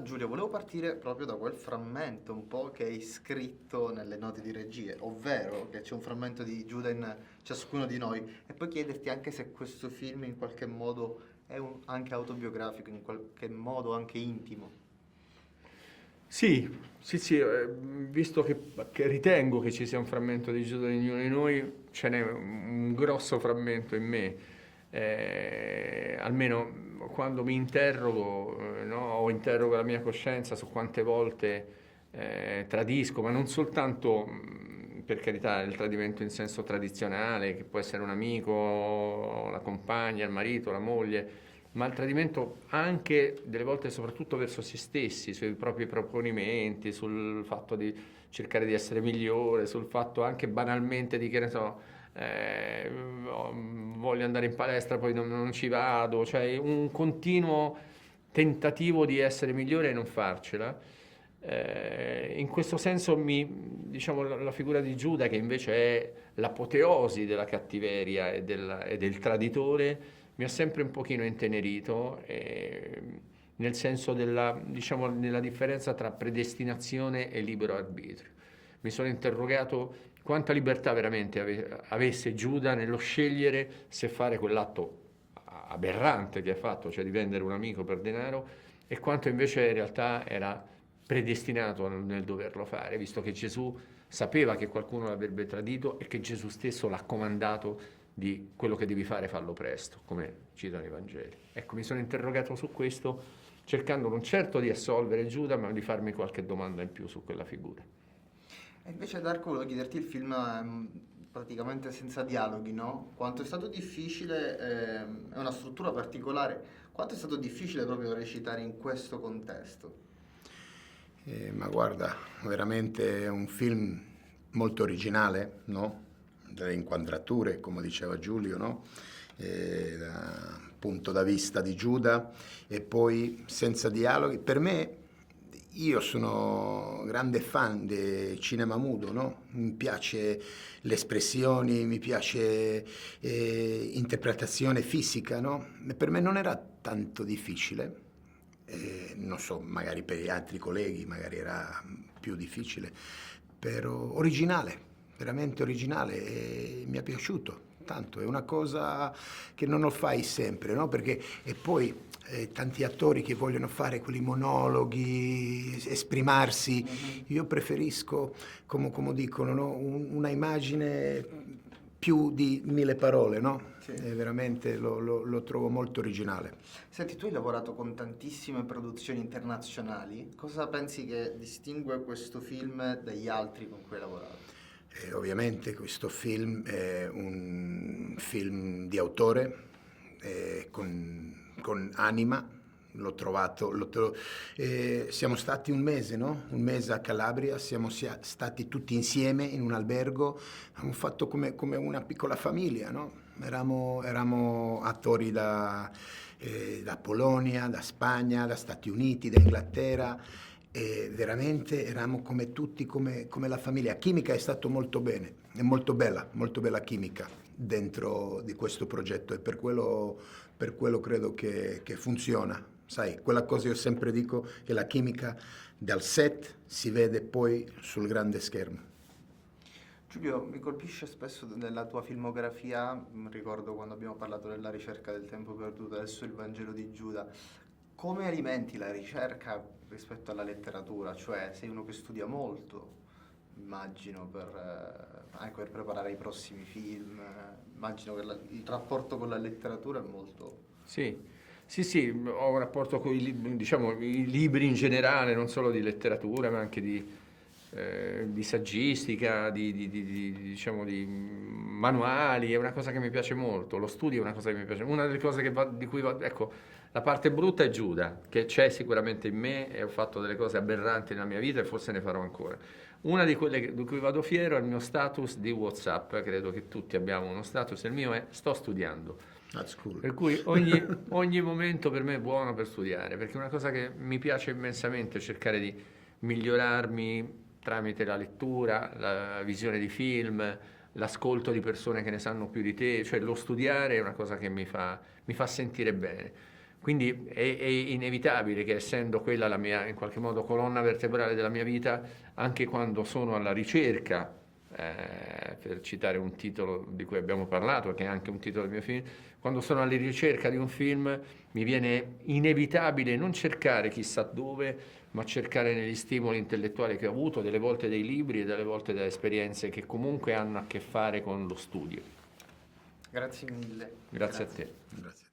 Giulio, volevo partire proprio da quel frammento un po' che hai scritto nelle note di regie, ovvero che c'è un frammento di Giuda in ciascuno di noi, e poi chiederti anche se questo film in qualche modo è anche autobiografico, in qualche modo anche intimo. Sì, sì, sì, visto che ritengo che ci sia un frammento di Giuda in ognuno di noi, ce n'è un grosso frammento in me. Almeno quando mi interrogo, no, o interrogo la mia coscienza su quante volte tradisco, ma non soltanto, per carità, il tradimento in senso tradizionale, che può essere un amico, la compagna, il marito, la moglie, ma il tradimento anche delle volte soprattutto verso se stessi, sui propri proponimenti, sul fatto di cercare di essere migliore, sul fatto anche banalmente di che ne so, eh, voglio andare in palestra poi non ci vado, cioè un continuo tentativo di essere migliore e non farcela. In questo senso diciamo, la figura di Giuda, che invece è l'apoteosi della cattiveria e del traditore, mi ha sempre un pochino intenerito, nel senso diciamo, nella differenza tra predestinazione e libero arbitrio. Mi sono interrogato quanta libertà veramente avesse Giuda nello scegliere se fare quell'atto aberrante che ha fatto, cioè di vendere un amico per denaro, e quanto invece in realtà era predestinato nel doverlo fare, visto che Gesù sapeva che qualcuno l'avrebbe tradito e che Gesù stesso l'ha comandato di quello che devi fare, fallo presto, come citano i Vangeli. Ecco, mi sono interrogato su questo, cercando non certo di assolvere Giuda, ma di farmi qualche domanda in più su quella figura. E invece Darko, volevo chiederti il film praticamente senza dialoghi, no? Quanto è stato difficile, è una struttura particolare, quanto è stato difficile proprio recitare in questo contesto? Ma guarda, veramente è un film molto originale, no? Delle inquadrature, come diceva Giulio, no? Dal punto da vista di Giuda, e poi senza dialoghi. Per me, io sono grande fan del cinema muto, no? Mi piace le espressioni, mi piace interpretazione fisica, no? E per me non era tanto difficile. Non so, magari per gli altri colleghi magari era più difficile, però originale, veramente originale, e mi è piaciuto tanto. È una cosa che non lo fai sempre, no? Perché e poi tanti attori che vogliono fare quei monologhi, esprimarsi. Mhm. Io preferisco, come dicono, no? Una immagine più di 1000 parole, no? Sì. Veramente lo trovo molto originale. Senti, tu hai lavorato con tantissime produzioni internazionali, cosa pensi che distingue questo film dagli altri con cui hai lavorato? Ovviamente questo film è un film di autore, con anima. L'ho trovato, siamo stati un mese, no? Un mese a Calabria, siamo stati tutti insieme in un albergo, abbiamo fatto come una piccola famiglia, no? Eravamo attori da Polonia, da Spagna, da Stati Uniti, da Inghilterra, e veramente eravamo come tutti, come la famiglia. Chimica è stato molto bene, è molto bella chimica dentro di questo progetto, e per quello credo che funziona. Sai, quella cosa io sempre dico, che la chimica dal set si vede poi sul grande schermo. Giulio, mi colpisce spesso nella tua filmografia, ricordo quando abbiamo parlato della ricerca del tempo perduto, adesso il Vangelo di Giuda, come alimenti la ricerca rispetto alla letteratura? Cioè, sei uno che studia molto, immagino, anche per preparare i prossimi film, immagino che il rapporto con la letteratura è molto... Sì, sì, sì, ho un rapporto con diciamo, i libri in generale, non solo di letteratura, ma anche di saggistica, diciamo, di manuali, è una cosa che mi piace molto, lo studio è una cosa che mi piace, una delle cose di cui ecco, la parte brutta è Giuda, che c'è sicuramente in me, e ho fatto delle cose aberranti nella mia vita e forse ne farò ancora. Una di quelle di cui vado fiero è il mio status di WhatsApp, credo che tutti abbiamo uno status, il mio è sto studiando. That's cool. Per cui ogni momento per me è buono per studiare, perché è una cosa che mi piace immensamente, cercare di migliorarmi tramite la lettura, la visione di film, l'ascolto di persone che ne sanno più di te, cioè lo studiare è una cosa che mi fa sentire bene. Quindi è inevitabile che, essendo quella la mia, in qualche modo, colonna vertebrale della mia vita, anche quando sono alla ricerca, per citare un titolo di cui abbiamo parlato, che è anche un titolo del mio film, quando sono alla ricerca di un film mi viene inevitabile non cercare chissà dove, ma cercare negli stimoli intellettuali che ho avuto, delle volte dei libri e delle volte delle esperienze che comunque hanno a che fare con lo studio. Grazie mille. Grazie a te. Grazie.